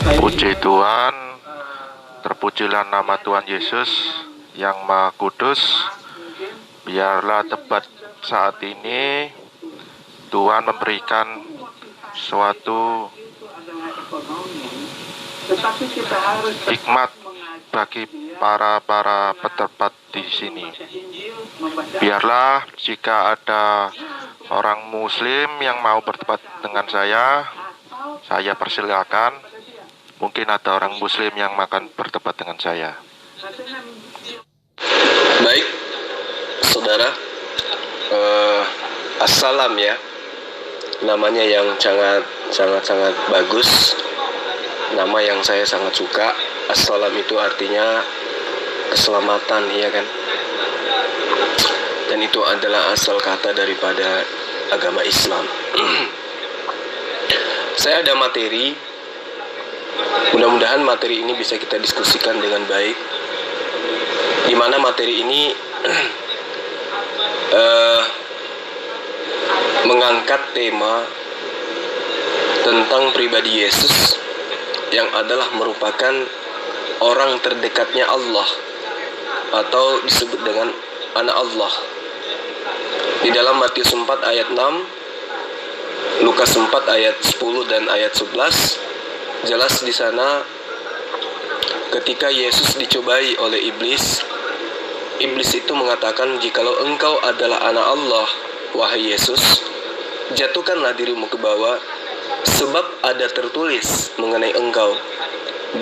Puji Tuhan, terpujilah nama Tuhan Yesus yang Maha Kudus. Biarlah tepat saat ini Tuhan memberikan suatu hikmat bagi para peterbat di sini. Biarlah jika ada orang Muslim yang mau berdebat dengan saya persilakan. Mungkin ada orang Muslim yang akan berdebat dengan saya. Baik, saudara, assalam ya, namanya yang sangat bagus, nama yang saya sangat suka. Assalam itu artinya keselamatan, ya kan? Dan itu adalah asal kata daripada agama Islam. Saya ada materi. Mudah-mudahan materi ini bisa kita diskusikan dengan baik, di mana materi ini mengangkat tema tentang pribadi Yesus yang adalah merupakan orang terdekatnya Allah, atau disebut dengan anak Allah. Di dalam Matius 4 ayat 6, Lukas 4 ayat 10 dan ayat 11, jelas di sana ketika Yesus dicobai oleh iblis itu mengatakan, jikalau engkau adalah anak Allah, wahai Yesus, jatuhkanlah dirimu ke bawah, sebab ada tertulis mengenai engkau,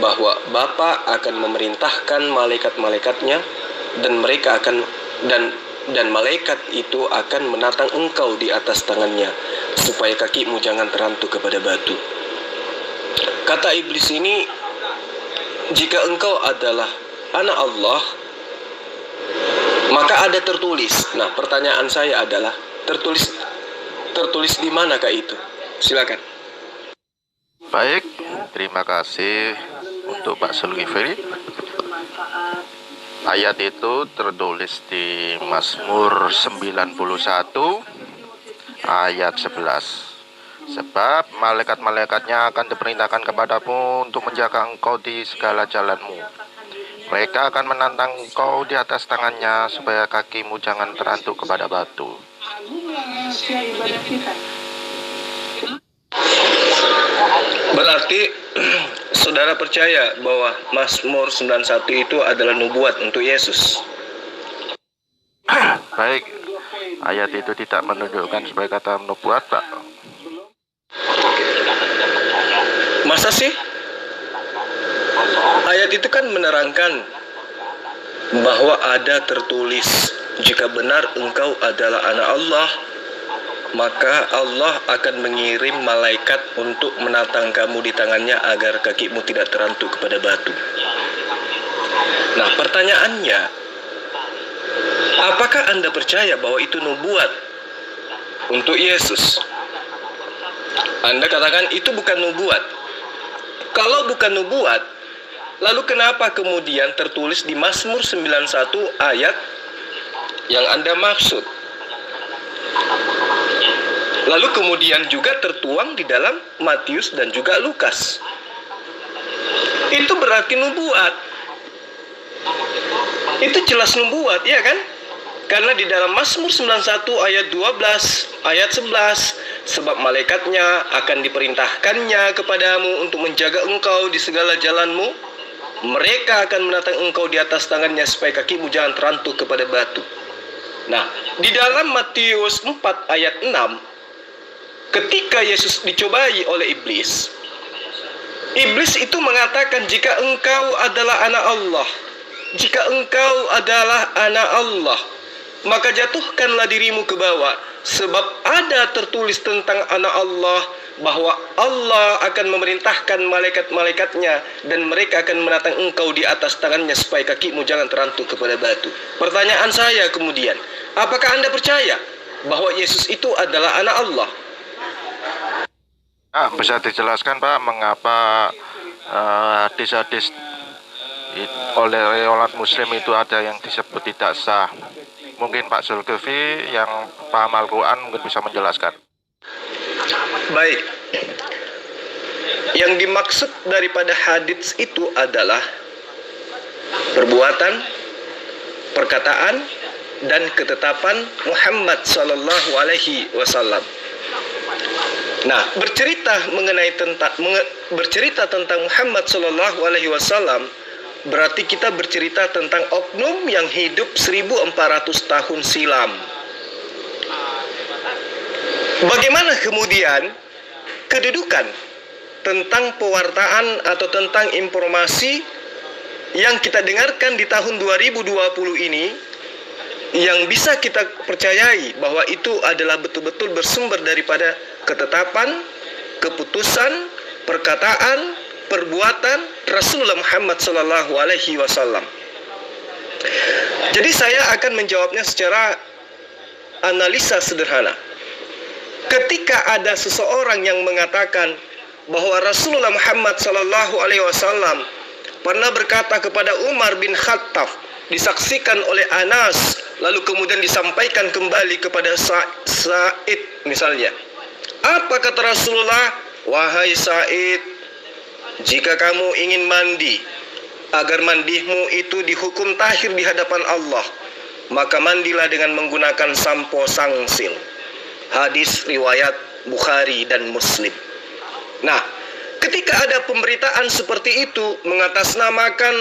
bahwa Bapa akan memerintahkan malaikat-malaikatnya, dan mereka akan dan malaikat itu akan menatang engkau di atas tangannya, supaya kakimu jangan terantuk kepada batu. Kata iblis ini, jika engkau adalah anak Allah, maka ada tertulis. Nah, pertanyaan saya adalah, tertulis di manakah itu? Silakan. Baik, terima kasih untuk Pak Zulkifli. Ayat itu tertulis di Mazmur 91 ayat 11. Sebab malaikat-malaikatnya akan diperintahkan kepadamu untuk menjaga engkau di segala jalanmu. Mereka akan menantang engkau di atas tangannya, supaya kakimu jangan terantuk kepada batu. Berarti saudara percaya bahwa Mazmur 91 itu adalah nubuat untuk Yesus? Baik, ayat itu tidak menunjukkan sebagai kata nubuat, Pak. Masa sih? Ayat itu kan menerangkan bahwa ada tertulis, jika benar engkau adalah anak Allah, maka Allah akan mengirim malaikat untuk menatang kamu di tangannya agar kakimu tidak terantuk kepada batu. Nah, pertanyaannya, apakah Anda percaya bahwa itu nubuat untuk Yesus? Anda katakan itu bukan nubuat. Kalau bukan nubuat, lalu kenapa kemudian tertulis di Mazmur 91 ayat yang Anda maksud? Lalu kemudian juga tertuang di dalam Matius dan juga Lukas. Itu berarti nubuat. Itu jelas nubuat, ya kan? Karena di dalam Mazmur 91 ayat 12, ayat 11, sebab malaikatnya akan diperintahkannya kepadamu untuk menjaga engkau di segala jalanmu. Mereka akan menatang engkau di atas tangannya, supaya kakimu jangan terantuk kepada batu. Nah, di dalam Matius 4 ayat 6, ketika Yesus dicobai oleh iblis itu mengatakan, jika engkau adalah anak Allah, jika engkau adalah anak Allah, maka jatuhkanlah dirimu ke bawah, sebab ada tertulis tentang anak Allah, bahwa Allah akan memerintahkan malaikat-malaikatnya, dan mereka akan menatang engkau di atas tangannya, supaya kakimu jangan terantuk kepada batu. Pertanyaan saya kemudian, apakah Anda percaya bahwa Yesus itu adalah anak Allah? Bisa dijelaskan, Pak, mengapa hadis-hadis oleh umat Muslim itu ada yang disebut tidak sah? Mungkin Pak Zulkifli yang paham Al-Quran mungkin bisa menjelaskan. Baik. yang dimaksud daripada hadits itu adalah perbuatan, perkataan, dan ketetapan Muhammad sallallahu alaihi wasallam. Nah, bercerita tentang Muhammad sallallahu alaihi wasallam berarti kita bercerita tentang oknum yang hidup 1400 tahun silam. Bagaimana kemudian kedudukan tentang pewartaan atau tentang informasi yang kita dengarkan di tahun 2020 ini, yang bisa kita percayai bahwa itu adalah betul-betul bersumber daripada ketetapan, keputusan, perkataan, perbuatan Rasulullah Muhammad sallallahu alaihi wasallam. Jadi saya akan menjawabnya secara analisa sederhana. Ketika ada seseorang yang mengatakan bahwa Rasulullah Muhammad sallallahu alaihi wasallam pernah berkata kepada Umar bin Khattab, disaksikan oleh Anas, lalu kemudian disampaikan kembali kepada Sa'id misalnya. Apa kata Rasulullah? Wahai Sa'id, jika kamu ingin mandi agar mandimu itu dihukum tahir di hadapan Allah, maka mandilah dengan menggunakan sampo sangsil. Hadis riwayat Bukhari dan Muslim. Nah, ketika ada pemberitaan seperti itu mengatasnamakan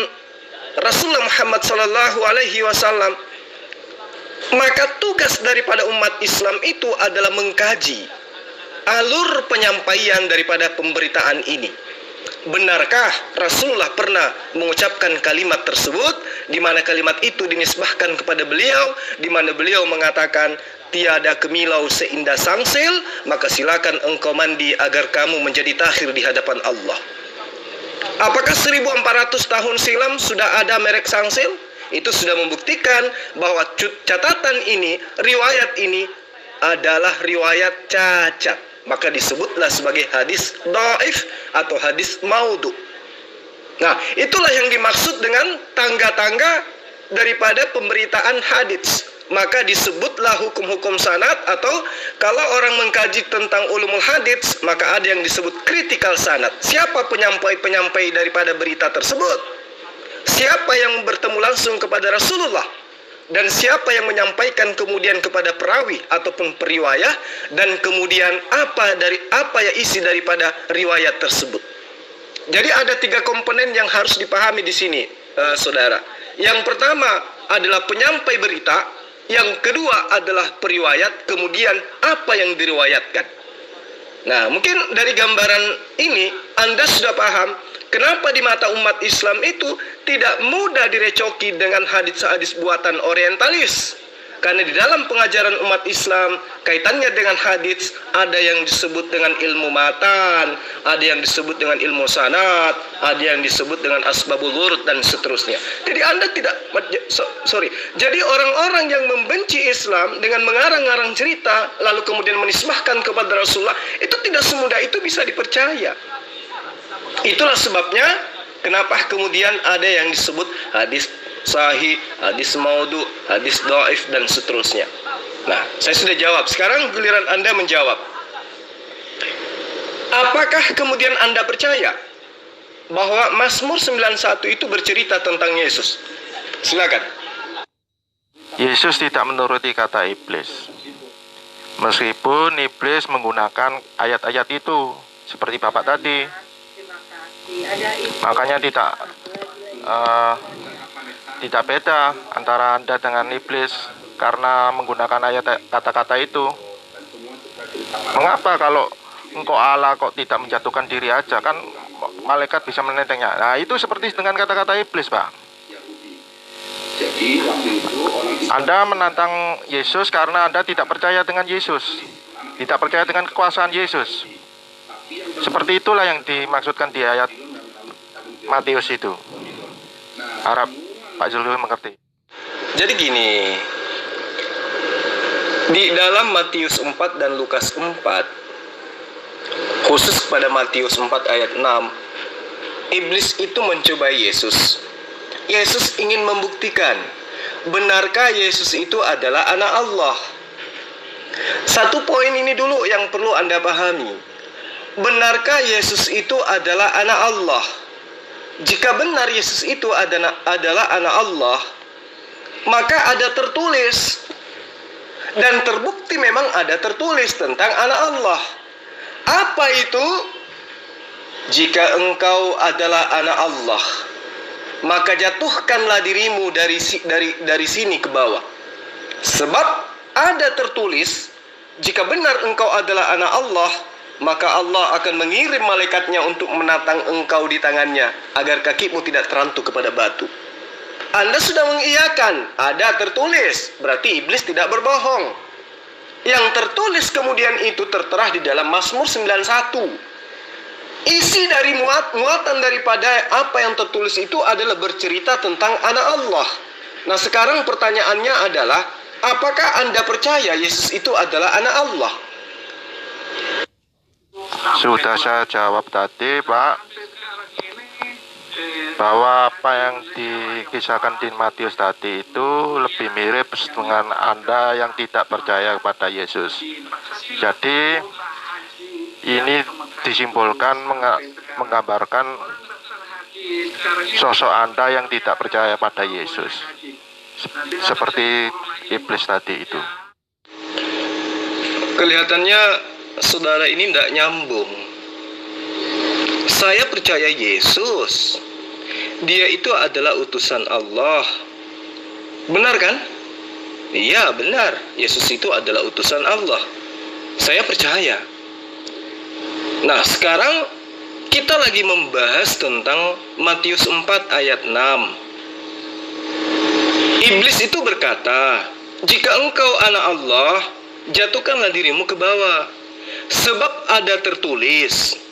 Rasulullah Muhammad sallallahu alaihi wasallam, maka tugas daripada umat Islam itu adalah mengkaji alur penyampaian daripada pemberitaan ini. Benarkah Rasulullah pernah mengucapkan kalimat tersebut, di mana kalimat itu dinisbahkan kepada beliau, di mana beliau mengatakan, tiada kemilau seindah sangsil, maka silakan engkau mandi agar kamu menjadi tahir di hadapan Allah. Apakah 1400 tahun silam sudah ada merek sangsil? Itu sudah membuktikan bahwa catatan ini, riwayat ini adalah riwayat cacat. Maka disebutlah sebagai hadis dhaif atau hadis maudhu. Nah, itulah yang dimaksud dengan tangga-tangga daripada pemberitaan hadis. Maka disebutlah hukum-hukum sanad, atau kalau orang mengkaji tentang ulumul hadis, maka ada yang disebut kritikal sanad. Siapa penyampai-penyampai daripada berita tersebut? Siapa yang bertemu langsung kepada Rasulullah? Dan siapa yang menyampaikan kemudian kepada perawi ataupun periwayah, dan kemudian apa ya isi daripada riwayat tersebut. Jadi ada 3 komponen yang harus dipahami di sini, saudara. Yang pertama adalah penyampai berita, yang kedua adalah periwayat, kemudian apa yang diriwayatkan. Nah, mungkin dari gambaran ini Anda sudah paham kenapa di mata umat Islam itu tidak mudah direcoki dengan hadis-hadis buatan orientalis. Karena di dalam pengajaran umat Islam, kaitannya dengan hadis, ada yang disebut dengan ilmu matan, ada yang disebut dengan ilmu sanad, ada yang disebut dengan asbabul wurud, dan seterusnya. Jadi Anda tidak, jadi orang-orang yang membenci Islam dengan mengarang-arang cerita, lalu kemudian menisbahkan kepada Rasulullah, itu tidak semudah itu bisa dipercaya. Itulah sebabnya kenapa kemudian ada yang disebut hadis sahih, hadis maudhu, hadis dhaif, dan seterusnya. Nah, saya sudah jawab. Sekarang giliran Anda menjawab. Apakah kemudian Anda percaya bahwa Mazmur 91 itu bercerita tentang Yesus? Silakan. Yesus tidak menuruti kata iblis. Meskipun iblis menggunakan ayat-ayat itu seperti Bapak tadi. Makanya tidak beda antara Anda dengan iblis karena menggunakan ayat kata-kata itu. Mengapa kalau engkau Allah kok tidak menjatuhkan diri aja? Kan malaikat bisa menentengnya. Nah, itu seperti dengan kata-kata iblis, Pak. Anda menantang Yesus karena Anda tidak percaya dengan Yesus, tidak percaya dengan kekuasaan Yesus. Seperti itulah yang dimaksudkan di ayat Matius itu. Harap Pak Zulkifli mengerti. Jadi gini, di dalam Matius 4 dan Lukas 4, khusus pada Matius 4 ayat 6, iblis itu mencobai Yesus. Yesus ingin membuktikan, benarkah Yesus itu adalah anak Allah? Satu poin ini dulu yang perlu Anda pahami, benarkah Yesus itu adalah anak Allah? Jika benar Yesus itu adalah anak Allah, maka ada tertulis dan terbukti memang ada tertulis tentang anak Allah. Apa itu? Jika engkau adalah anak Allah, maka jatuhkanlah dirimu dari sini ke bawah. Sebab ada tertulis, jika benar engkau adalah anak Allah, maka Allah akan mengirim malaikatnya untuk menatang engkau di tangannya, agar kakimu tidak terantuk kepada batu. Anda sudah mengiyakan, ada tertulis, berarti iblis tidak berbohong. Yang tertulis kemudian itu tertera di dalam Mazmur 91. Isi dari muatan daripada apa yang tertulis itu adalah bercerita tentang anak Allah. Nah, sekarang pertanyaannya adalah, apakah Anda percaya Yesus itu adalah anak Allah? Sudah saya jawab tadi, Pak, bahwa apa yang dikisahkan di Matius tadi itu lebih mirip dengan Anda yang tidak percaya kepada Yesus. Jadi ini disimpulkan menggambarkan sosok Anda yang tidak percaya pada Yesus, seperti iblis tadi itu. Kelihatannya saudara ini tidak nyambung. Saya percaya Yesus, Dia itu adalah utusan Allah. Benar kan? Iya, benar. Yesus itu adalah utusan Allah. Saya percaya. Nah, sekarang kita lagi membahas tentang Matius 4 ayat 6. Iblis itu berkata, jika engkau anak Allah, jatuhkanlah dirimu ke bawah, sebab ada tertulis.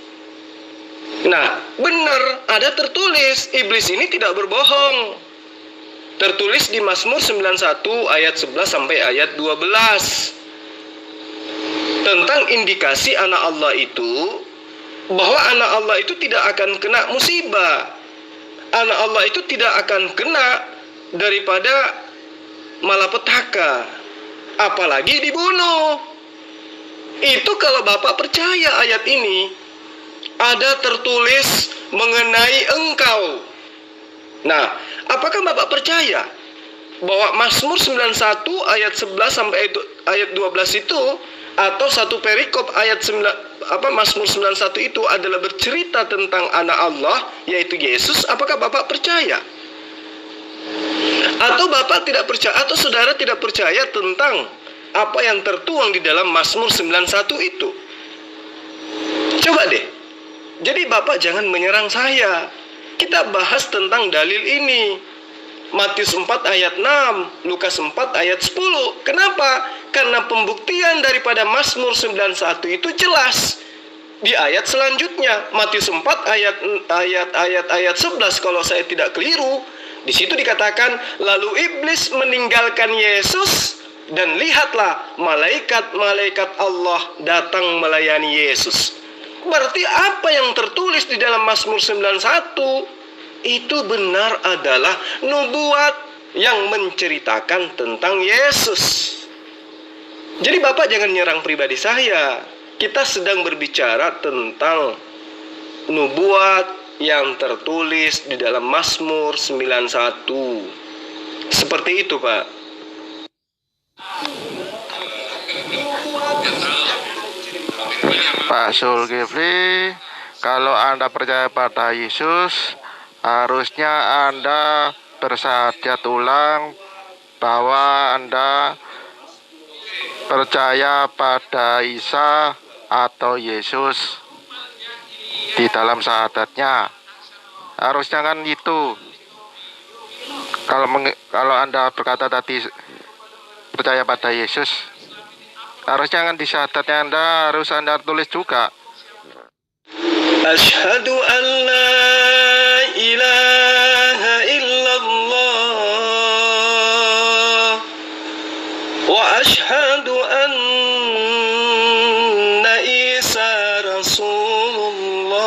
Nah, benar, ada tertulis. Iblis ini tidak berbohong. Tertulis di Mazmur 91 ayat 11 sampai ayat 12. Tentang indikasi anak Allah itu, bahwa anak Allah itu tidak akan kena musibah. Anak Allah itu tidak akan kena daripada malapetaka, apalagi dibunuh. Itu kalau Bapak percaya ayat ini ada tertulis mengenai engkau. Nah, apakah Bapak percaya bahwa Mazmur 91 ayat 11 sampai ayat 12 itu, atau satu perikop ayat Mazmur 91 itu adalah bercerita tentang anak Allah, yaitu Yesus? Apakah Bapak percaya? Atau Bapak tidak percaya, atau saudara tidak percaya tentang apa yang tertuang di dalam Mazmur 91 itu? Coba deh. Jadi Bapak jangan menyerang saya. Kita bahas tentang dalil ini. Matius 4 ayat 6, Lukas 4 ayat 10. Kenapa? Karena pembuktian daripada Mazmur 91 itu jelas. Di ayat selanjutnya, Matius 4 ayat 11 kalau saya tidak keliru, di situ dikatakan, lalu iblis meninggalkan Yesus, dan lihatlah malaikat-malaikat Allah datang melayani Yesus. Berarti apa yang tertulis di dalam Mazmur 91 itu benar adalah nubuat yang menceritakan tentang Yesus. Jadi Bapak jangan nyerang pribadi saya. Kita sedang berbicara tentang nubuat yang tertulis di dalam Mazmur 91. Seperti itu, Pak. Pak Zulkifli, kalau Anda percaya pada Yesus, harusnya Anda bersyahadat ulang bahwa Anda percaya pada Isa atau Yesus di dalam syahadatnya. Harusnya kan itu. Kalau Anda berkata tadi percaya pada Yesus, harusnya kan di syahadatnya harus Anda tulis juga. Asyhadu an la ilaha illallah wa asyhadu anna Isa Rasulullah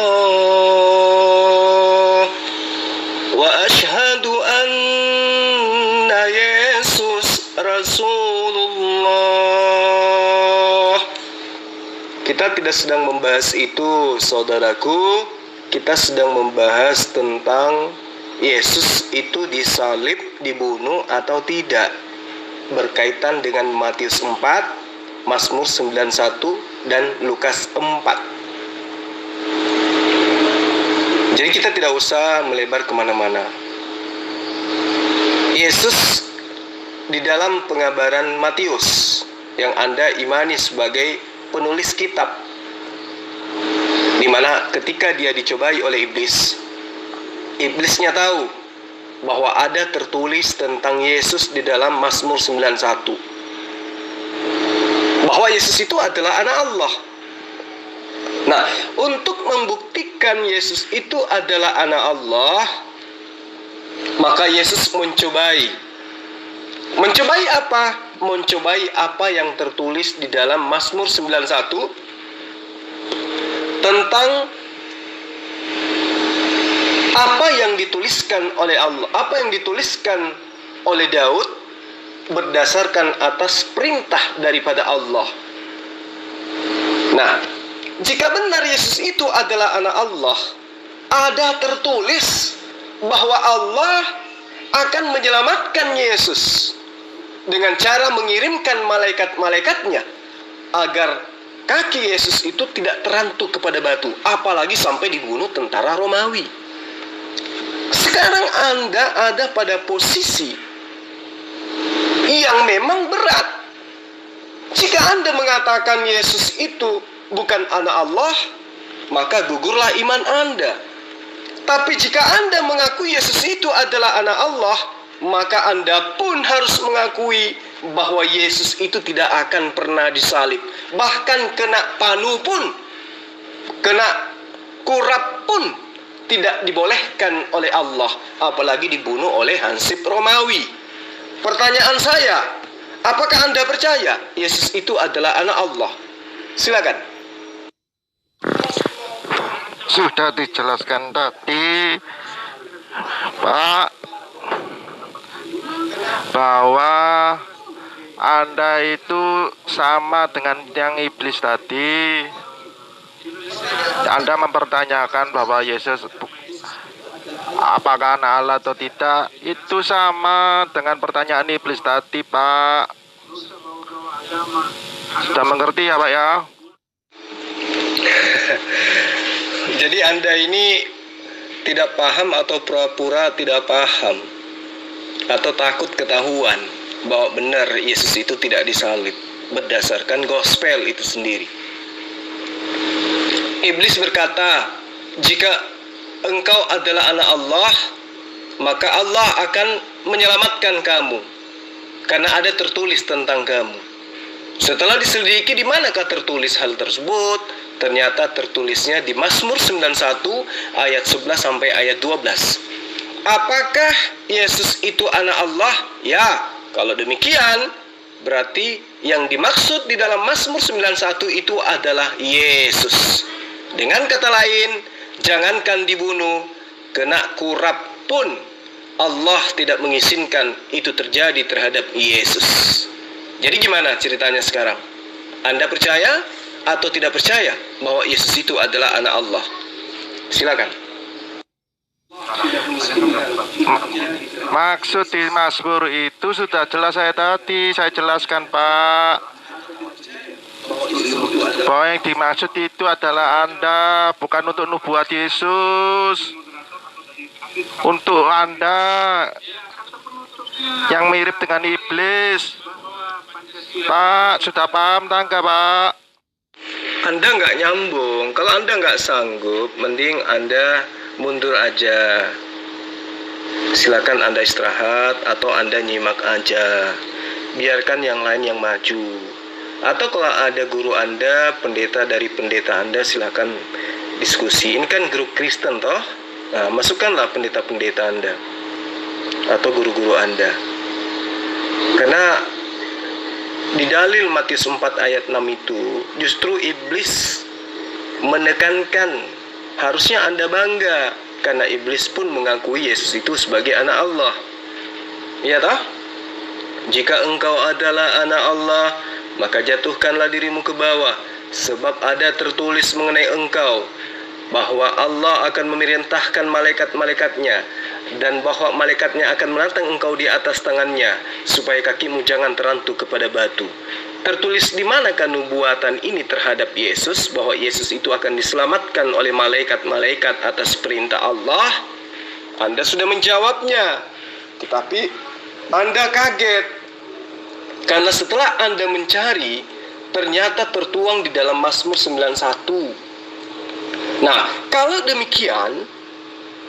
wa asyhadu anna Yesus Rasulullah. Kita Kita tidak sedang membahas itu, saudaraku. Kita sedang membahas tentang Yesus itu disalib, dibunuh atau tidak, berkaitan dengan Matius 4, Mazmur 91, dan Lukas 4. Jadi kita tidak usah melebar kemana-mana. Yesus di dalam pengabaran Matius yang Anda imani sebagai penulis kitab, di mana ketika dia dicobai oleh iblis, iblisnya tahu bahwa ada tertulis tentang Yesus di dalam Mazmur 91, bahwa Yesus itu adalah anak Allah. Nah, untuk membuktikan Yesus itu adalah anak Allah, maka Yesus mencobai. Mencobai apa? Mencobai apa yang tertulis di dalam Mazmur 91 tentang apa yang dituliskan oleh Allah, apa yang dituliskan oleh Daud berdasarkan atas perintah daripada Allah. Nah, jika benar Yesus itu adalah anak Allah, ada tertulis bahwa Allah akan menyelamatkan Yesus dengan cara mengirimkan malaikat-malaikatnya agar kaki Yesus itu tidak terantuk kepada batu, apalagi sampai dibunuh tentara Romawi. Sekarang Anda ada pada posisi yang memang berat. Jika Anda mengatakan Yesus itu bukan anak Allah, maka gugurlah iman Anda. Tapi jika Anda mengakui Yesus itu adalah anak Allah, maka Anda pun harus mengakui bahwa Yesus itu tidak akan pernah disalib. Bahkan kena panu pun, kena kurap pun tidak dibolehkan oleh Allah, apalagi dibunuh oleh Hansip Romawi. Pertanyaan saya, apakah Anda percaya Yesus itu adalah anak Allah? Silakan. Sudah dijelaskan tadi, Pak, bahwa Anda itu sama dengan yang iblis tadi. Anda mempertanyakan bahwa Yesus apakah anak Allah atau tidak, itu sama dengan pertanyaan iblis tadi, Pak. Sudah mengerti ya, Pak ya? Jadi Anda ini tidak paham atau pura-pura tidak paham, atau takut ketahuan bahwa benar Yesus itu tidak disalib berdasarkan gospel itu sendiri. Iblis berkata, jika engkau adalah anak Allah, maka Allah akan menyelamatkan kamu karena ada tertulis tentang kamu. Setelah diselidiki di manakah tertulis hal tersebut, ternyata tertulisnya di Mazmur 91 ayat 11 sampai ayat 12. Apakah Yesus itu anak Allah? Ya, kalau demikian berarti yang dimaksud di dalam Mazmur 91 itu adalah Yesus. Dengan kata lain, jangankan dibunuh, kena kurap pun Allah tidak mengizinkan itu terjadi terhadap Yesus. Jadi gimana ceritanya sekarang? Anda percaya atau tidak percaya bahwa Yesus itu adalah anak Allah? Silakan. Maksud di Mazmur itu sudah jelas saya jelaskan, Pak. Bahwa yang dimaksud itu adalah Anda, bukan untuk nubuat Yesus. Untuk Anda yang mirip dengan iblis. Pak, sudah paham tangga, Pak? Anda nggak nyambung. Kalau Anda nggak sanggup, mending Anda mundur aja. Silakan Anda istirahat atau Anda nyimak aja. Biarkan yang lain yang maju. Atau kalau ada guru Anda, pendeta dari pendeta Anda, silakan diskusi. Ini kan grup Kristen toh? Nah, masukkanlah pendeta-pendeta Anda atau guru-guru Anda. Karena di dalil Matius 4 ayat 6 itu justru iblis menekankan harusnya Anda bangga karena iblis pun mengakui Yesus itu sebagai anak Allah. Ya toh? Jika engkau adalah anak Allah, maka jatuhkanlah dirimu ke bawah sebab ada tertulis mengenai engkau bahwa Allah akan memerintahkan malaikat-malaikatnya dan bahwa malaikatnya akan menantang engkau di atas tangannya supaya kakimu jangan terantuk kepada batu. Tertulis di manakah nubuatan ini terhadap Yesus, bahwa Yesus itu akan diselamatkan oleh malaikat-malaikat atas perintah Allah? Anda sudah menjawabnya, tetapi Anda kaget karena setelah Anda mencari, ternyata tertuang di dalam Mazmur 91. Nah, kalau demikian,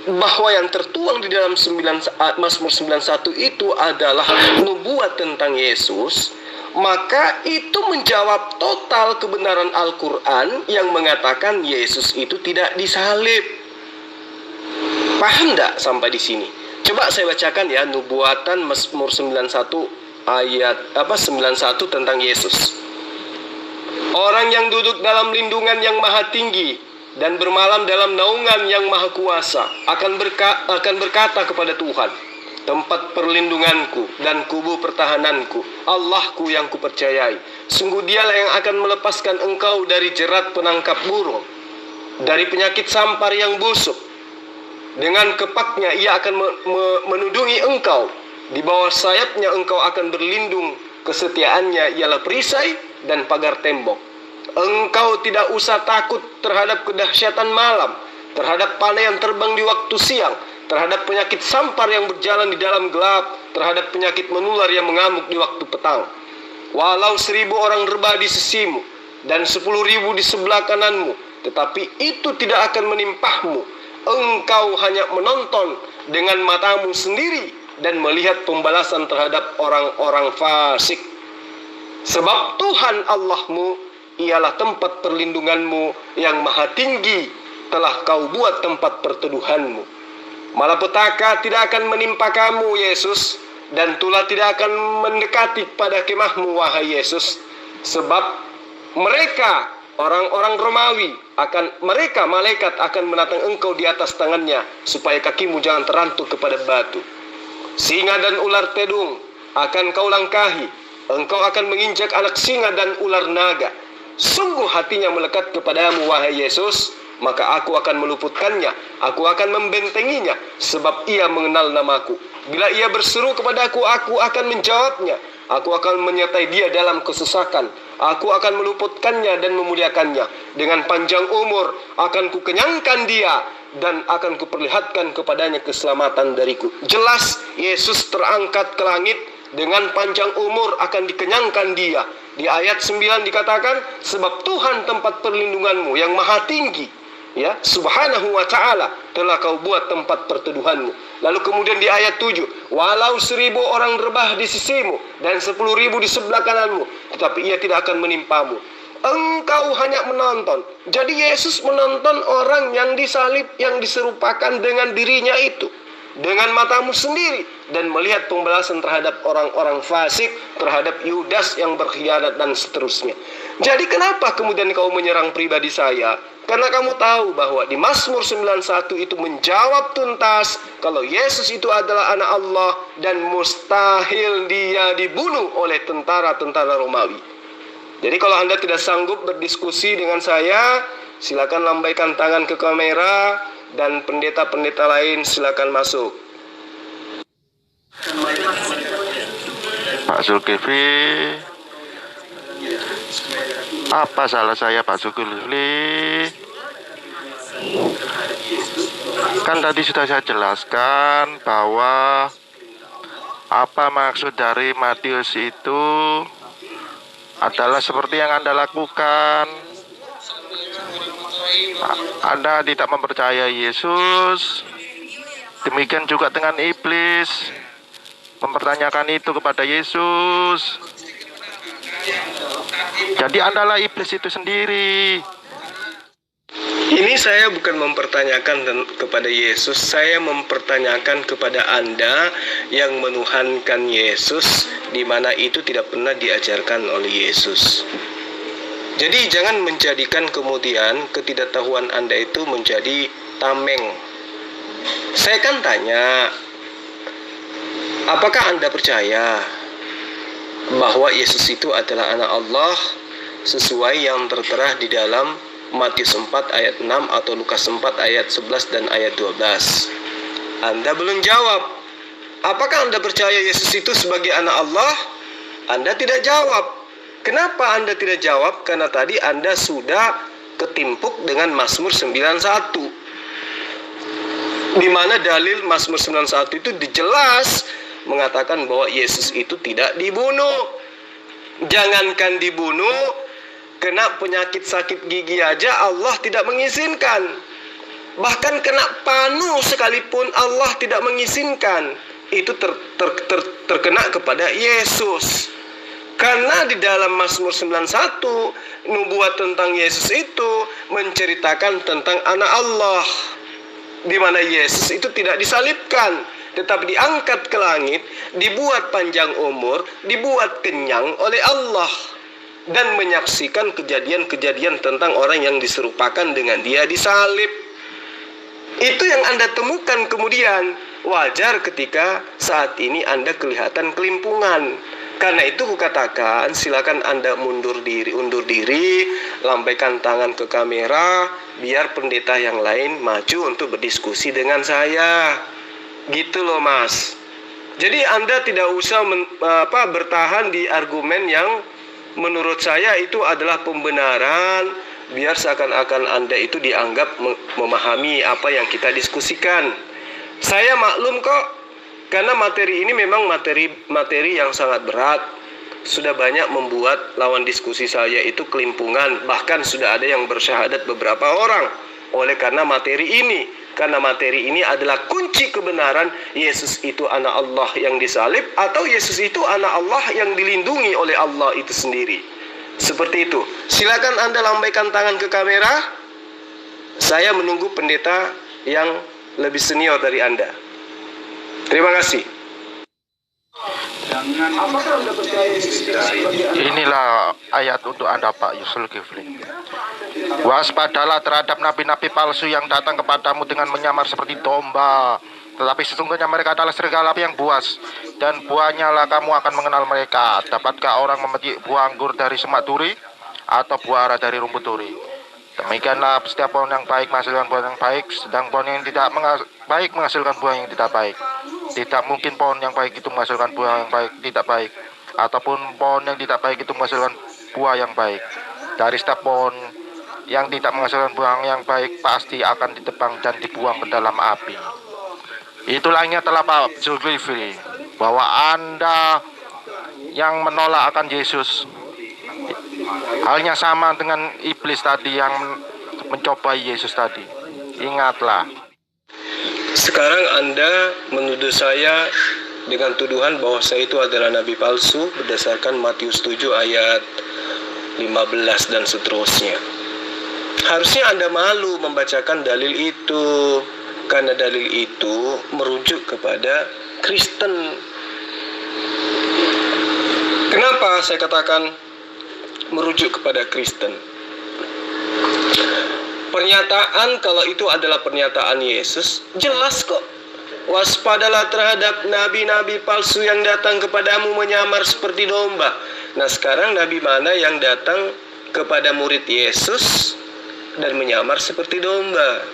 bahwa yang tertuang di dalam Mazmur 91 itu adalah nubuat tentang Yesus, maka itu menjawab total kebenaran Al-Quran yang mengatakan Yesus itu tidak disalib. Paham enggak sampai di sini? Coba saya bacakan ya, nubuatan Mazmur 91 ayat 91 tentang Yesus. Orang yang duduk dalam lindungan yang maha tinggi dan bermalam dalam naungan yang maha kuasa akan berkata kepada Tuhan, tempat perlindunganku dan kubu pertahananku, Allahku yang kupercayai. Sungguh dialah yang akan melepaskan engkau dari jerat penangkap burung, dari penyakit sampar yang busuk. Dengan kepaknya ia akan menudungi engkau. Di bawah sayapnya engkau akan berlindung. Kesetiaannya ialah perisai dan pagar tembok. Engkau tidak usah takut terhadap kedahsyatan malam, terhadap panah yang terbang di waktu siang, terhadap penyakit sampar yang berjalan di dalam gelap, terhadap penyakit menular yang mengamuk di waktu petang. Walau 1000 orang rebah di sisimu dan 10.000 di sebelah kananmu, tetapi itu tidak akan menimpahmu. Engkau hanya menonton dengan matamu sendiri dan melihat pembalasan terhadap orang-orang fasik. Sebab Tuhan Allahmu ialah tempat perlindunganmu yang maha tinggi, telah kau buat tempat perteduhanmu. Malapetaka tidak akan menimpa kamu, Yesus, dan tulah tidak akan mendekati pada kemahmu, wahai Yesus. Sebab mereka, orang-orang Romawi, malaikat akan menatang engkau di atas tangannya, supaya kakimu jangan terantuk kepada batu. Singa dan ular tedung akan kau langkahi, engkau akan menginjak anak singa dan ular naga. Sungguh hatinya melekat kepadamu, wahai Yesus, maka aku akan meluputkannya, aku akan membentenginya, sebab ia mengenal namaku. Bila ia berseru kepadaku, aku akan menjawabnya. Aku akan menyertai dia dalam kesesakan. Aku akan meluputkannya dan memuliakannya. Dengan panjang umur akan kukenyangkan dia, dan akan kuperlihatkan kepadanya keselamatan dariku. Jelas Yesus terangkat ke langit, dengan panjang umur akan dikenyangkan dia. Di ayat 9 dikatakan, sebab Tuhan tempat perlindunganmu yang maha tinggi, ya, subhanahu wa ta'ala, telah kau buat tempat perteduhanmu. Lalu kemudian di ayat 7, walau 1000 orang rebah di sisimu dan 10.000 di sebelah kananmu, tetapi ia tidak akan menimpamu. Engkau hanya menonton. Jadi Yesus menonton orang yang disalib, yang diserupakan dengan dirinya itu, dengan matamu sendiri, dan melihat pembalasan terhadap orang-orang fasik, terhadap Yudas yang berkhianat dan seterusnya. Jadi kenapa kemudian kau menyerang pribadi saya? Karena kamu tahu bahwa di Mazmur 91 itu menjawab tuntas kalau Yesus itu adalah anak Allah dan mustahil dia dibunuh oleh tentara-tentara Romawi. Jadi kalau Anda tidak sanggup berdiskusi dengan saya, silakan lambaikan tangan ke kamera, dan pendeta-pendeta lain silakan masuk. Pak Zulkifli, apa salah saya, Pak Zulkifli? Kan tadi sudah saya jelaskan bahwa apa maksud dari Matius itu adalah seperti yang Anda lakukan. Anda tidak mempercayai Yesus, demikian juga dengan iblis, mempertanyakan itu kepada Yesus. Jadi Andalah iblis itu sendiri. Ini saya bukan mempertanyakan kepada Yesus, saya mempertanyakan kepada Anda yang menuhankan Yesus, di mana itu tidak pernah diajarkan oleh Yesus. Jadi jangan menjadikan kemudian ketidaktahuan Anda itu menjadi tameng. Saya kan tanya, apakah Anda percaya bahwa Yesus itu adalah anak Allah sesuai yang tertera di dalam Matius 4 ayat 6 atau Lukas 4 ayat 11 dan ayat 12. Anda belum jawab. Apakah Anda percaya Yesus itu sebagai anak Allah? Anda tidak jawab. Kenapa Anda tidak jawab? Karena tadi Anda sudah ketimpuk dengan Mazmur 91. Di mana dalil Mazmur 91 itu dijelas mengatakan bahwa Yesus itu tidak dibunuh. Jangankan dibunuh, kena penyakit sakit gigi aja Allah tidak mengizinkan. Bahkan kena panu sekalipun Allah tidak mengizinkan. Itu terkena kepada Yesus. Karena di dalam Mazmur 91, nubuat tentang Yesus itu menceritakan tentang anak Allah, di mana Yesus itu tidak disalibkan, tetapi diangkat ke langit, dibuat panjang umur, dibuat kenyang oleh Allah, dan menyaksikan kejadian-kejadian tentang orang yang diserupakan dengan dia disalib. Itu yang Anda temukan kemudian. Wajar ketika saat ini Anda kelihatan kelimpungan. Karena itu kukatakan, silakan Anda undur diri, lambaikan tangan ke kamera, biar pendeta yang lain maju untuk berdiskusi dengan saya. Gitu loh Mas. Jadi Anda tidak usah bertahan di argumen yang menurut saya itu adalah pembenaran, biar seakan-akan Anda itu dianggap memahami apa yang kita diskusikan. Saya maklum kok, karena materi ini memang materi yang sangat berat. Sudah banyak membuat lawan diskusi saya itu kelimpungan. Bahkan sudah ada yang bersyahadat beberapa orang oleh karena materi ini. Karena materi ini adalah kunci kebenaran Yesus itu anak Allah yang disalib, atau Yesus itu anak Allah yang dilindungi oleh Allah itu sendiri. Seperti itu. Silakan Anda lambaikan tangan ke kamera. Saya menunggu pendeta yang lebih senior dari Anda. Terima kasih. Inilah ayat untuk Anda Pak Yusul Kifli. Waspadalah terhadap nabi-nabi palsu yang datang kepadamu dengan menyamar seperti domba, tetapi sesungguhnya mereka adalah serigala yang buas, dan buahnya lah kamu akan mengenal mereka. Dapatkah orang memetik buah anggur dari semak duri, atau buah ara dari rumput duri? Demikianlah setiap pohon yang baik menghasilkan buah yang baik, sedang pohon yang tidak baik menghasilkan buah yang tidak baik. Tidak mungkin pohon yang baik itu menghasilkan buah yang baik tidak baik, ataupun pohon yang tidak baik itu menghasilkan buah yang baik. Dari setiap pohon yang tidak menghasilkan buah yang baik pasti akan ditebang dan dibuang ke dalam api. Itulah telah Pak Zulkifli, bahwa Anda yang menolak akan Yesus, halnya sama dengan iblis tadi yang mencobai Yesus tadi. Ingatlah. Sekarang Anda menuduh saya dengan tuduhan bahwa saya itu adalah nabi palsu berdasarkan Matius 7 ayat 15 dan seterusnya. Harusnya Anda malu membacakan dalil itu, karena dalil itu merujuk kepada Kristen. Kenapa saya katakan merujuk kepada Kristen? Pernyataan kalau itu adalah pernyataan Yesus, jelas kok. Waspadalah terhadap nabi-nabi palsu yang datang kepadamu menyamar seperti domba. Nah sekarang nabi mana yang datang kepada murid Yesus dan menyamar seperti domba?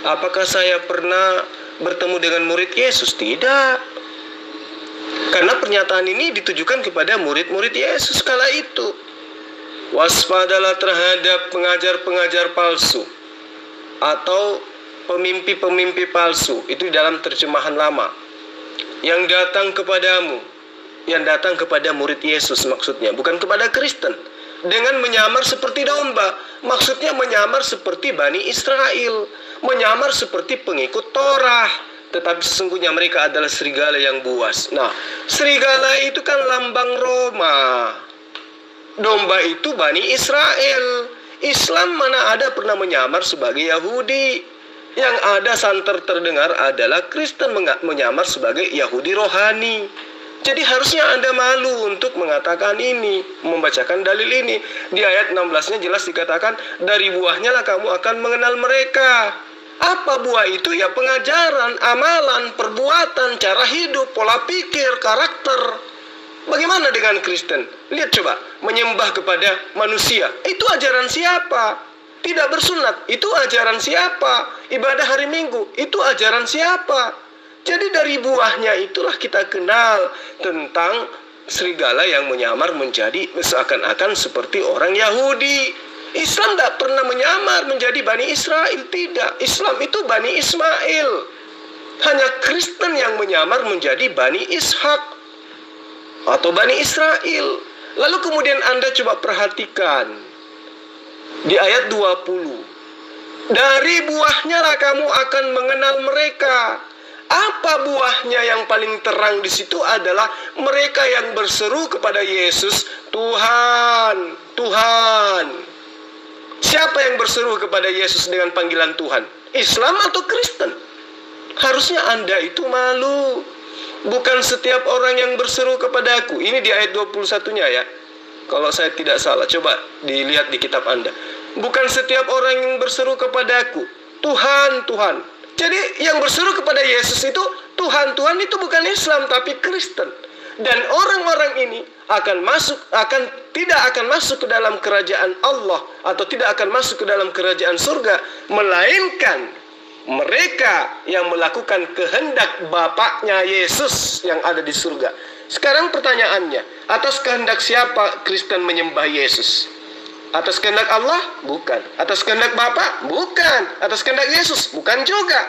Apakah saya pernah bertemu dengan murid Yesus? Tidak. Karena pernyataan ini ditujukan kepada murid-murid Yesus kala itu. Waspadalah terhadap pengajar-pengajar palsu atau pemimpi-pemimpi palsu. Itu dalam terjemahan lama. Yang datang kepadamu, yang datang kepada murid Yesus maksudnya, bukan kepada Kristen. Dengan menyamar seperti domba, maksudnya menyamar seperti Bani Israel, menyamar seperti pengikut Torah, tetapi sesungguhnya mereka adalah serigala yang buas. Nah, serigala itu kan lambang Roma. Domba itu Bani Israel. Islam mana ada pernah menyamar sebagai Yahudi. Yang ada santer terdengar adalah Kristen menyamar sebagai Yahudi rohani. Jadi harusnya Anda malu untuk mengatakan ini, membacakan dalil ini. Di ayat 16-nya jelas dikatakan, dari buahnya lah kamu akan mengenal mereka. Apa buah itu? Ya pengajaran, amalan, perbuatan, cara hidup, pola pikir, karakter. Bagaimana dengan Kristen? Lihat coba, menyembah kepada manusia. Itu ajaran siapa? Tidak bersunat, itu ajaran siapa? Ibadah hari Minggu, itu ajaran siapa? Jadi dari buahnya itulah kita kenal tentang serigala yang menyamar menjadi seakan-akan seperti orang Yahudi. Islam tidak pernah menyamar menjadi Bani Israel, tidak. Islam itu Bani Ismail. Hanya Kristen yang menyamar menjadi Bani Ishak atau Bani Israel. Lalu kemudian Anda coba perhatikan di ayat 20. Dari buahnya lah kamu akan mengenal mereka. Apa buahnya yang paling terang di situ adalah mereka yang berseru kepada Yesus, Tuhan, Tuhan. Siapa yang berseru kepada Yesus dengan panggilan Tuhan? Islam atau Kristen? Harusnya Anda itu malu. Bukan setiap orang yang berseru kepadaku. Ini di ayat 21-nya ya. Kalau saya tidak salah, coba dilihat di kitab Anda. Bukan setiap orang yang berseru kepadaku, Tuhan, Tuhan. Jadi yang berseru kepada Yesus itu Tuhan, Tuhan itu bukan Islam tapi Kristen. Dan orang-orang ini tidak akan masuk ke dalam kerajaan Allah atau tidak akan masuk ke dalam kerajaan surga, melainkan mereka yang melakukan kehendak Bapaknya Yesus yang ada di surga. Sekarang pertanyaannya, atas kehendak siapa Kristen menyembah Yesus? Atas kehendak Allah? Bukan. Atas kehendak Bapa? Bukan. Atas kehendak Yesus? Bukan juga.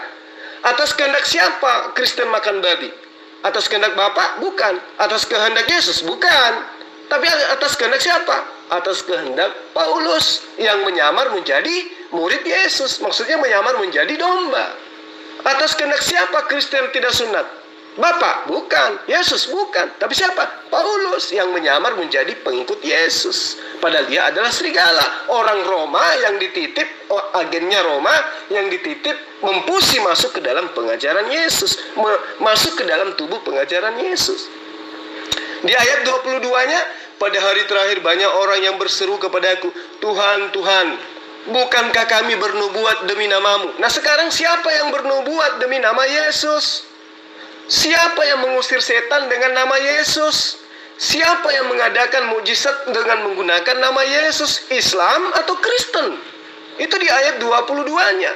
Atas kehendak siapa Kristen makan babi? Atas kehendak Bapa? Bukan. Atas kehendak Yesus? Bukan. Tapi atas kehendak siapa? Atas kehendak Paulus yang menyamar menjadi murid Yesus. Maksudnya menyamar menjadi domba. Atas kehendak siapa Kristen tidak sunat? Bapa? Bukan. Yesus? Bukan. Tapi siapa? Paulus yang menyamar menjadi pengikut Yesus. Padahal dia adalah serigala. Orang Roma yang dititip, agennya Roma yang dititip mempusi masuk ke dalam pengajaran Yesus. Masuk ke dalam tubuh pengajaran Yesus. Di ayat 22-nya, pada hari terakhir banyak orang yang berseru kepadaku, Tuhan, Tuhan, bukankah kami bernubuat demi namamu? Nah sekarang siapa yang bernubuat demi nama Yesus? Siapa yang mengusir setan dengan nama Yesus? Siapa yang mengadakan mukjizat dengan menggunakan nama Yesus? Islam atau Kristen? Itu di ayat 22-nya.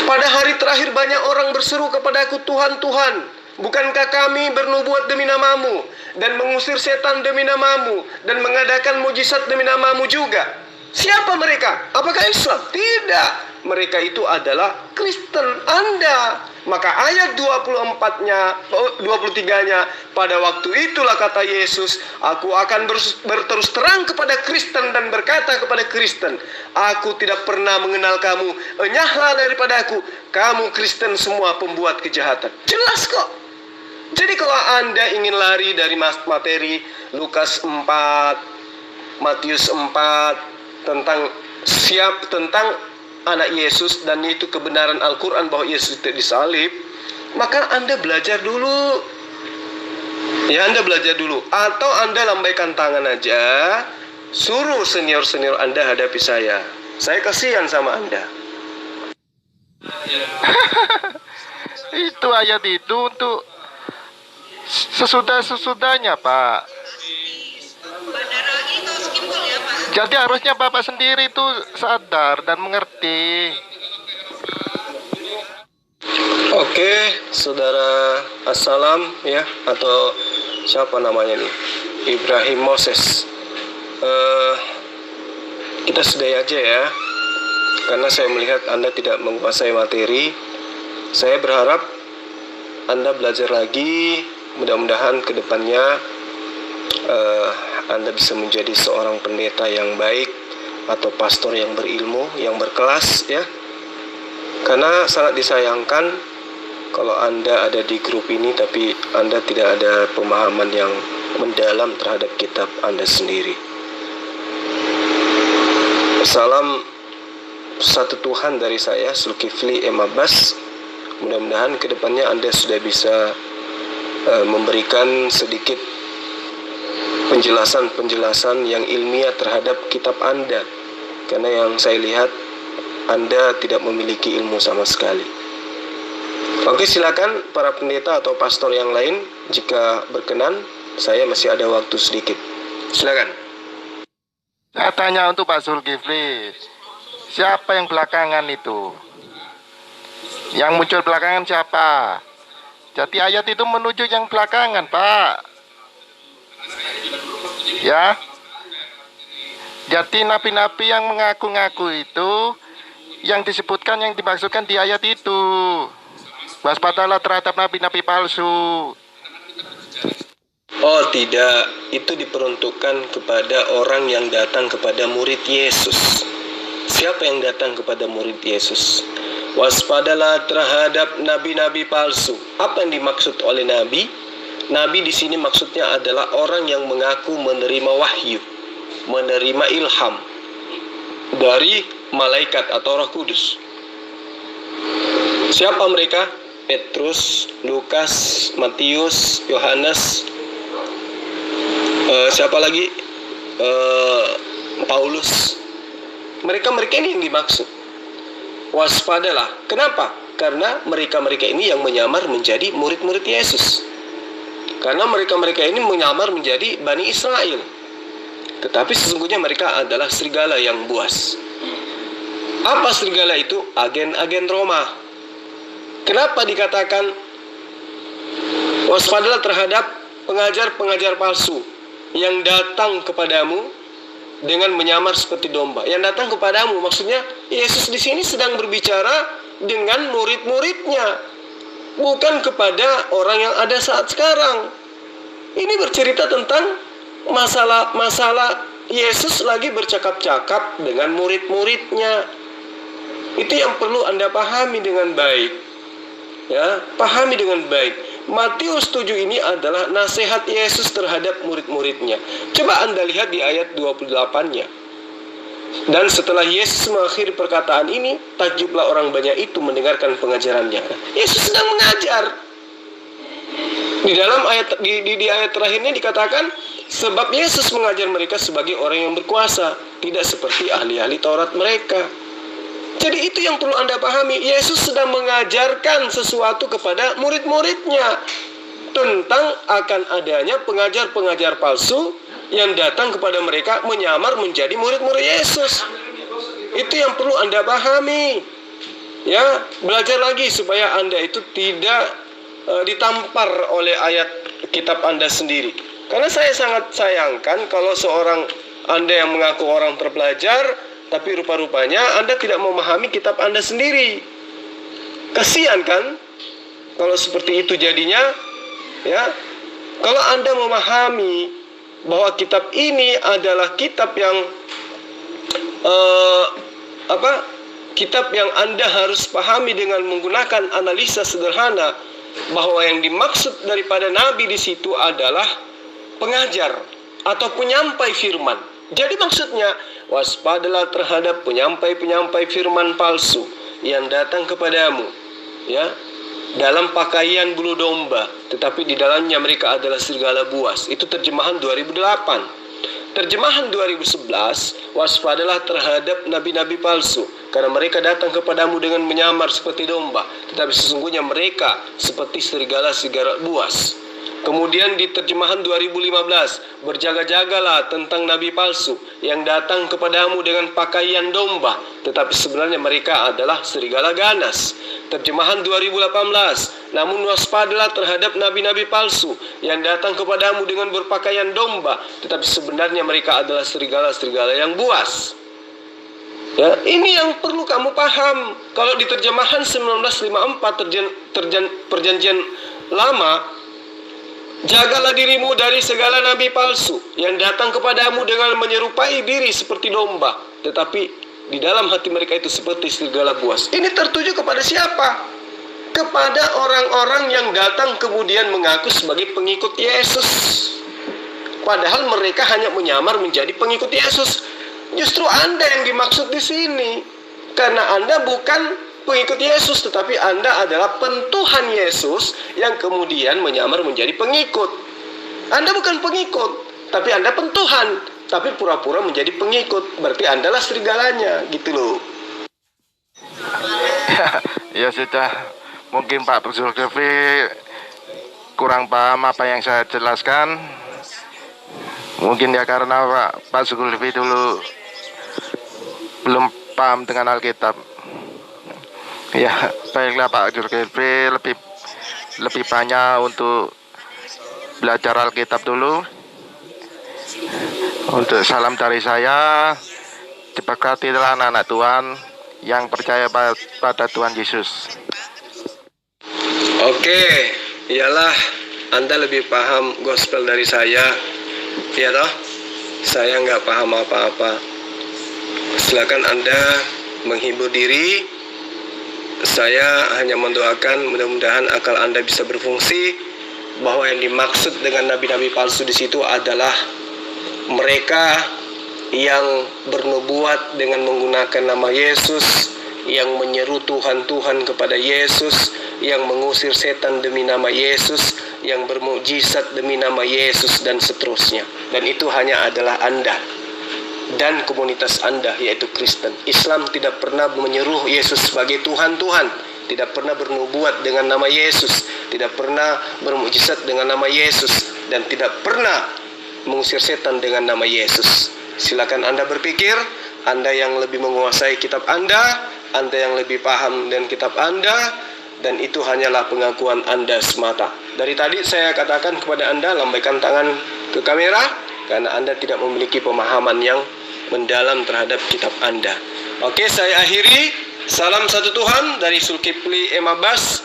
Pada hari terakhir banyak orang berseru kepadaku, Tuhan, Tuhan, bukankah kami bernubuat demi namamu dan mengusir setan demi namamu dan mengadakan mukjizat demi namamu juga? Siapa mereka? Apakah Islam? Tidak. Mereka itu adalah Kristen Anda. Maka ayat 23-nya, pada waktu itulah kata Yesus, aku akan berterus terang kepada Kristen dan berkata kepada Kristen, aku tidak pernah mengenal kamu, enyahlah daripada aku, kamu Kristen semua pembuat kejahatan. Jelas kok. Jadi kalau Anda ingin lari dari materi Lukas 4, Matius 4, tentang anak Yesus dan itu kebenaran Al-Quran bahwa Yesus tidak disalib, maka Anda belajar dulu. Ya, Anda belajar dulu. Atau Anda lambaikan tangan aja, suruh senior-senior Anda hadapi saya. Saya kasihan sama Anda. Itu ayat itu untuk sesudahnya, Pak. Jadi harusnya Bapak sendiri itu sadar dan mengerti. Oke, saudara Assalam ya, atau siapa namanya nih, Ibrahim Moses. Kita sudahi aja ya, karena saya melihat Anda tidak menguasai materi. Saya berharap Anda belajar lagi. Mudah-mudahan ke depannya Anda bisa menjadi seorang pendeta yang baik atau pastor yang berilmu, yang berkelas ya. Karena sangat disayangkan kalau Anda ada di grup ini tapi Anda tidak ada pemahaman yang mendalam terhadap kitab Anda sendiri. Salam satu Tuhan dari saya, Zulkifli M. Abbas. Mudah-mudahan ke depannya Anda sudah bisa memberikan sedikit penjelasan-penjelasan yang ilmiah terhadap kitab Anda, karena yang saya lihat Anda tidak memiliki ilmu sama sekali. Oke, silakan para pendeta atau pastor yang lain, jika berkenan, saya masih ada waktu sedikit. Silakan. Saya tanya untuk Pak Zulkifli, siapa yang belakangan itu? Yang muncul belakangan siapa? Jadi ayat itu menuju yang belakangan, Pak. Ya. Jadi nabi-nabi yang mengaku-ngaku itu yang disebutkan, yang dimaksudkan di ayat itu. Waspadalah terhadap nabi-nabi palsu. Oh tidak, itu diperuntukkan kepada orang yang datang kepada murid Yesus. Siapa yang datang kepada murid Yesus? Waspadalah terhadap nabi-nabi palsu. Apa yang dimaksud oleh nabi? Nabi di sini maksudnya adalah orang yang mengaku menerima wahyu, menerima ilham dari malaikat atau Roh Kudus. Siapa mereka? Petrus, Lukas, Matius, Yohanes, siapa lagi? Paulus. Mereka ini yang dimaksud. Waspadalah. Kenapa? Karena mereka ini yang menyamar menjadi murid-murid Yesus. Karena mereka ini menyamar menjadi Bani Israel. Tetapi sesungguhnya mereka adalah serigala yang buas. Apa serigala itu? Agen-agen Roma. Kenapa dikatakan waspadalah terhadap pengajar-pengajar palsu yang datang kepadamu dengan menyamar seperti domba. Yang datang kepadamu, maksudnya Yesus di sini sedang berbicara dengan murid-muridnya, bukan kepada orang yang ada saat sekarang. Ini bercerita tentang masalah Yesus lagi bercakap-cakap dengan murid-muridnya. Itu yang perlu Anda pahami dengan baik. Ya, pahami dengan baik. Matius 7 ini adalah nasihat Yesus terhadap murid-muridnya. Coba Anda lihat di ayat 28-nya. Dan setelah Yesus mengakhiri perkataan ini, takjublah orang banyak itu mendengarkan pengajarannya. Yesus sedang mengajar. Di dalam ayat di ayat terakhirnya dikatakan, sebab Yesus mengajar mereka sebagai orang yang berkuasa, tidak seperti ahli-ahli Taurat mereka. Jadi itu yang perlu Anda pahami. Yesus sedang mengajarkan sesuatu kepada murid-muridnya tentang akan adanya pengajar-pengajar palsu yang datang kepada mereka menyamar menjadi murid-murid Yesus. Itu yang perlu Anda pahami. Ya, belajar lagi supaya Anda itu tidak ditampar oleh ayat kitab Anda sendiri. Karena saya sangat sayangkan kalau seorang Anda yang mengaku orang terpelajar, tapi rupa-rupanya Anda tidak memahami kitab Anda sendiri. Kasihan kan kalau seperti itu jadinya, ya. Kalau Anda memahami bahwa kitab ini adalah kitab yang kitab yang Anda harus pahami dengan menggunakan analisa sederhana, bahwa yang dimaksud daripada nabi di situ adalah pengajar atau penyampai firman. Jadi maksudnya, waspadalah terhadap penyampai-penyampai firman palsu yang datang kepadamu, ya, dalam pakaian bulu domba, tetapi di dalamnya mereka adalah serigala buas. Itu terjemahan 2008. Terjemahan 2011, waspadalah terhadap nabi-nabi palsu, karena mereka datang kepadamu dengan menyamar seperti domba, tetapi sesungguhnya mereka seperti serigala-serigala buas. Kemudian di terjemahan 2015, berjaga-jagalah tentang nabi palsu yang datang kepadamu dengan pakaian domba, tetapi sebenarnya mereka adalah serigala ganas. Terjemahan 2018, namun waspadalah terhadap nabi-nabi palsu yang datang kepadamu dengan berpakaian domba, tetapi sebenarnya mereka adalah serigala-serigala yang buas. Ya, ini yang perlu kamu paham. Kalau di terjemahan 1954 perjanjian lama, jagalah dirimu dari segala nabi palsu yang datang kepadamu dengan menyerupai diri seperti domba, tetapi di dalam hati mereka itu seperti serigala buas. Ini tertuju kepada siapa? Kepada orang-orang yang datang kemudian mengaku sebagai pengikut Yesus, padahal mereka hanya menyamar menjadi pengikut Yesus. Justru Anda yang dimaksud di sini, karena Anda bukan pengikut Yesus, tetapi Anda adalah pentuhan Yesus yang kemudian menyamar menjadi pengikut. Anda bukan pengikut, tapi Anda pentuhan, tapi pura-pura menjadi pengikut. Berarti Anda lah serigalanya, gitu loh. Ya sudah, mungkin Pak Zulkifli kurang paham apa yang saya jelaskan. Mungkin ya karena Pak Zulkifli dulu belum paham dengan Alkitab. Ya, baiklah Pak Zulkifli lebih banyak untuk belajar Alkitab dulu. Untuk salam dari saya, diberkatilah anak-anak Tuhan yang percaya pada Tuhan Yesus. Oke, iyalah Anda lebih paham gospel dari saya, ya toh? Saya nggak paham apa-apa. Silakan Anda menghibur diri. Saya hanya mendoakan mudah-mudahan akal Anda bisa berfungsi, bahwa yang dimaksud dengan nabi-nabi palsu di situ adalah mereka yang bernubuat dengan menggunakan nama Yesus, yang menyeru Tuhan kepada Yesus, yang mengusir setan demi nama Yesus, yang bermukjizat demi nama Yesus, dan seterusnya. Dan itu hanya adalah Anda dan komunitas Anda, yaitu Kristen. Islam tidak pernah menyeru Yesus sebagai Tuhan, tidak pernah bernubuat dengan nama Yesus, tidak pernah bermukjizat dengan nama Yesus, dan tidak pernah mengusir setan dengan nama Yesus. Silakan Anda berpikir, Anda yang lebih menguasai kitab Anda yang lebih paham dengan kitab Anda, dan itu hanyalah pengakuan Anda semata. Dari tadi saya katakan kepada Anda, lambaikan tangan ke kamera, karena Anda tidak memiliki pemahaman yang mendalam terhadap kitab Anda. Oke, saya akhiri. Salam satu Tuhan dari Zulkifli M. Abbas.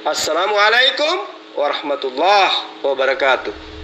Assalamualaikum warahmatullahi wabarakatuh.